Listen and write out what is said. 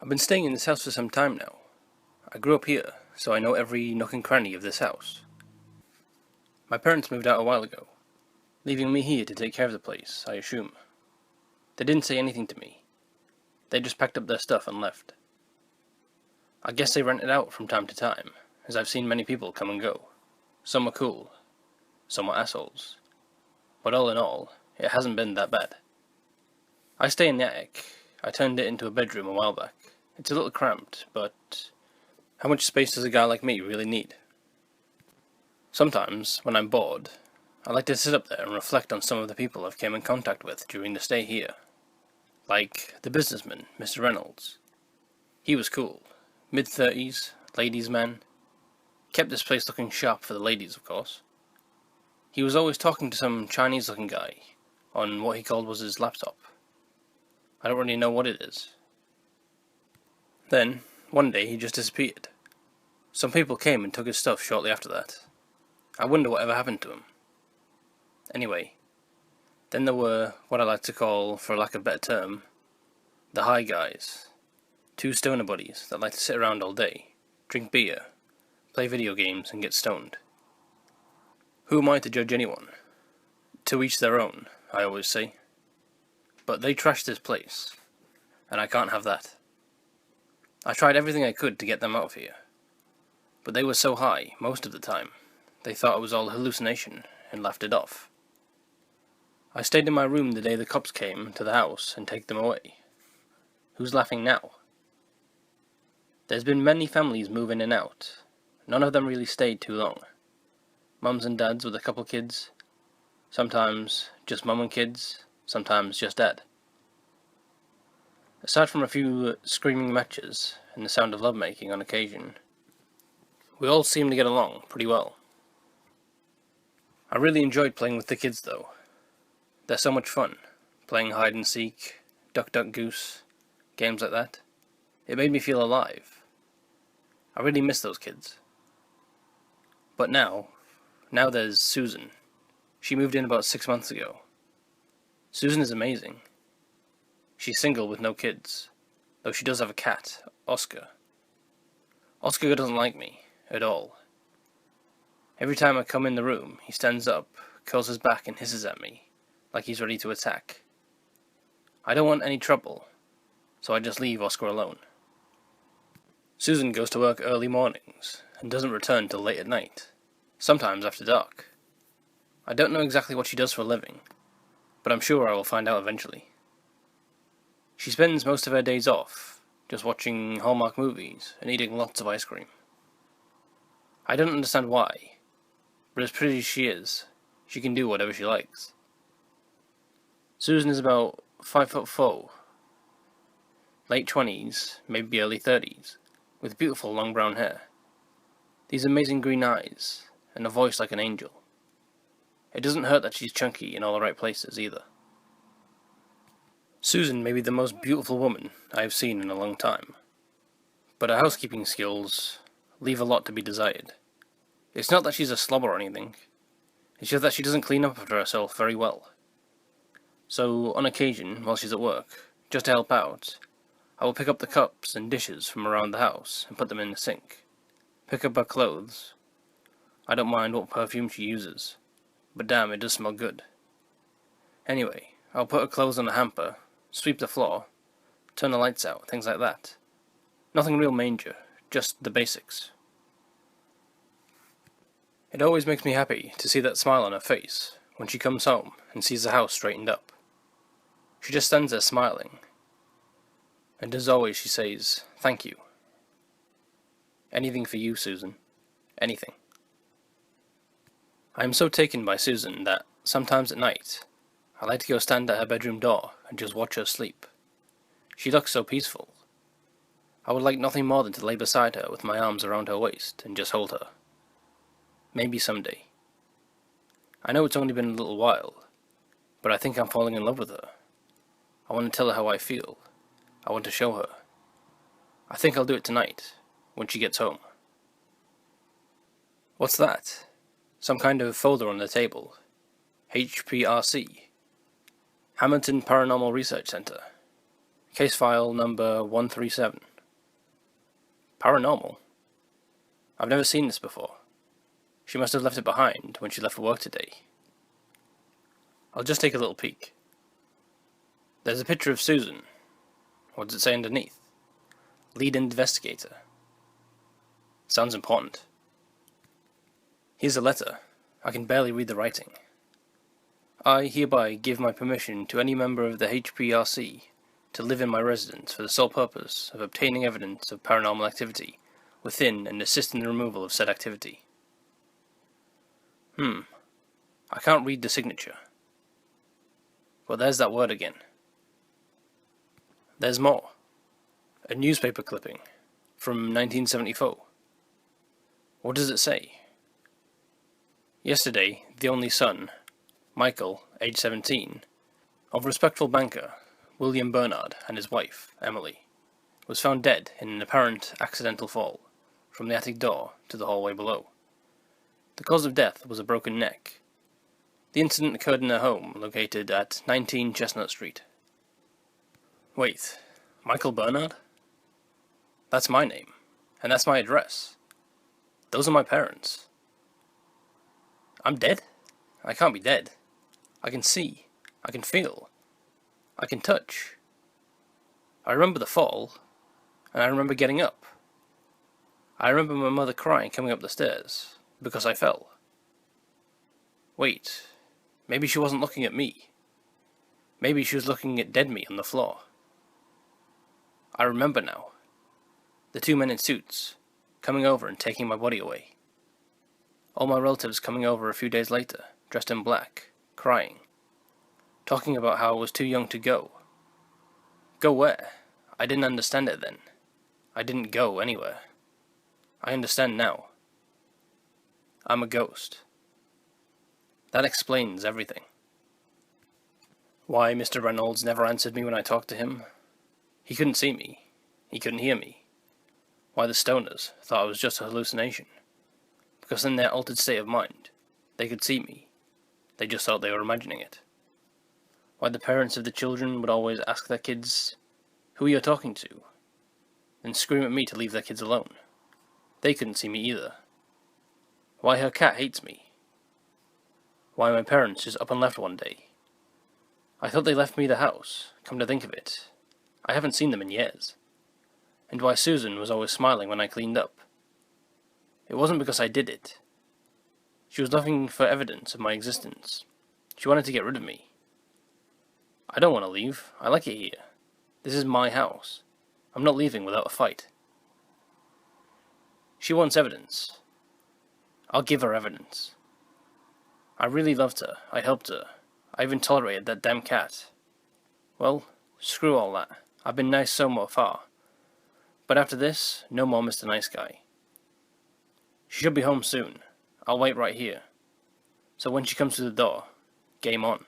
I've been staying in this house for some time now. I grew up here, so I know every nook and cranny of this house. My parents moved out a while ago, leaving me here to take care of the place, I assume. They didn't say anything to me. They just packed up their stuff and left. I guess they rent it out from time to time, as I've seen many people come and go. Some are cool, some are assholes. But all in all, it hasn't been that bad. I stay in the attic. I turned it into a bedroom a while back. It's a little cramped, but how much space does a guy like me really need? Sometimes, when I'm bored, I like to sit up there and reflect on some of the people I've came in contact with during the stay here. Like the businessman, Mr. Reynolds. He was cool. Mid-30s, ladies' man. Kept this place looking sharp for the ladies, of course. He was always talking to some Chinese-looking guy on what he called was his laptop. I don't really know what it is. Then, one day, he just disappeared. Some people came and took his stuff shortly after that. I wonder whatever happened to him. Anyway, then there were what I like to call, for lack of a better term, the high guys. Two stoner buddies that like to sit around all day, drink beer, play video games and get stoned. Who am I to judge anyone? To each their own, I always say. But they trashed this place, and I can't have that. I tried everything I could to get them out of here, but they were so high most of the time, they thought it was all hallucination and laughed it off. I stayed in my room the day the cops came to the house and take them away. Who's laughing now? There's been many families move in and out. None of them really stayed too long. Mums and dads with a couple kids. Sometimes just mum and kids. Sometimes just dad. Aside from a few screaming matches and the sound of lovemaking on occasion, we all seem to get along pretty well. I really enjoyed playing with the kids though. They're so much fun, playing hide and seek, duck duck goose, games like that. It made me feel alive. I really miss those kids. But now there's Susan. She moved in about 6 months ago. Susan is amazing. She's single with no kids, though she does have a cat, Oscar. Oscar doesn't like me, at all. Every time I come in the room, he stands up, curls his back and hisses at me, like he's ready to attack. I don't want any trouble, so I just leave Oscar alone. Susan goes to work early mornings, and doesn't return till late at night, sometimes after dark. I don't know exactly what she does for a living, but I'm sure I will find out eventually. She spends most of her days off, just watching Hallmark movies and eating lots of ice cream. I don't understand why, but as pretty as she is, she can do whatever she likes. Susan is about 5'4", late 20s, maybe early 30s, with beautiful long brown hair, these amazing green eyes, and a voice like an angel. It doesn't hurt that she's chunky in all the right places either. Susan may be the most beautiful woman I have seen in a long time, but her housekeeping skills leave a lot to be desired. It's not that she's a slob or anything, it's just that she doesn't clean up after herself very well. So, on occasion, while she's at work, just to help out, I will pick up the cups and dishes from around the house and put them in the sink. Pick up her clothes. I don't mind what perfume she uses, but damn, it does smell good. Anyway, I'll put her clothes on a hamper, sweep the floor, turn the lights out, things like that. Nothing real major, just the basics. It always makes me happy to see that smile on her face when she comes home and sees the house straightened up. She just stands there smiling, and as always she says, "Thank you." Anything for you, Susan. Anything. I am so taken by Susan that, sometimes at night, I like to go stand at her bedroom door and just watch her sleep. She looks so peaceful. I would like nothing more than to lay beside her with my arms around her waist and just hold her. Maybe someday. I know it's only been a little while, but I think I'm falling in love with her. I want to tell her how I feel. I want to show her. I think I'll do it tonight, when she gets home. What's that? Some kind of folder on the table. HPRC. Hamilton Paranormal Research Center. Case file number 137. Paranormal? I've never seen this before. She must have left it behind when she left for work today. I'll just take a little peek. There's a picture of Susan. What does it say underneath? Lead investigator. Sounds important. Here's a letter. I can barely read the writing. I hereby give my permission to any member of the HPRC to live in my residence for the sole purpose of obtaining evidence of paranormal activity within and assist in the removal of said activity. I can't read the signature. Well, there's that word again. There's more. A newspaper clipping from 1974. What does it say? Yesterday, the only son, Michael, age 17, of respectful banker William Bernard and his wife, Emily, was found dead in an apparent accidental fall from the attic door to the hallway below. The cause of death was a broken neck. The incident occurred in a home located at 19 Chestnut Street. Wait, Michael Bernard? That's my name, and that's my address. Those are my parents. I'm dead? I can't be dead. I can see. I can feel. I can touch. I remember the fall, and I remember getting up. I remember my mother crying coming up the stairs, because I fell. Wait, maybe she wasn't looking at me. Maybe she was looking at dead me on the floor. I remember now. The two men in suits, coming over and taking my body away. All my relatives coming over a few days later, dressed in black, crying, talking about how I was too young to go. Go where? I didn't understand it then. I didn't go anywhere. I understand now. I'm a ghost. That explains everything. Why Mr. Reynolds never answered me when I talked to him. He couldn't see me. He couldn't hear me. Why the stoners thought it was just a hallucination. Because in their altered state of mind, they could see me. They just thought they were imagining it. Why the parents of the children would always ask their kids, "Who are you talking to?" Then scream at me to leave their kids alone. They couldn't see me either. Why her cat hates me. Why my parents just up and left one day. I thought they left me the house, come to think of it. I haven't seen them in years. And why Susan was always smiling when I cleaned up. It wasn't because I did it. She was looking for evidence of my existence. She wanted to get rid of me. I don't want to leave. I like it here. This is my house. I'm not leaving without a fight. She wants evidence. I'll give her evidence. I really loved her. I helped her. I even tolerated that damn cat. Well, screw all that. I've been nice so far. But after this, no more Mr. Nice Guy. She should be home soon. I'll wait right here. So when she comes to the door, game on.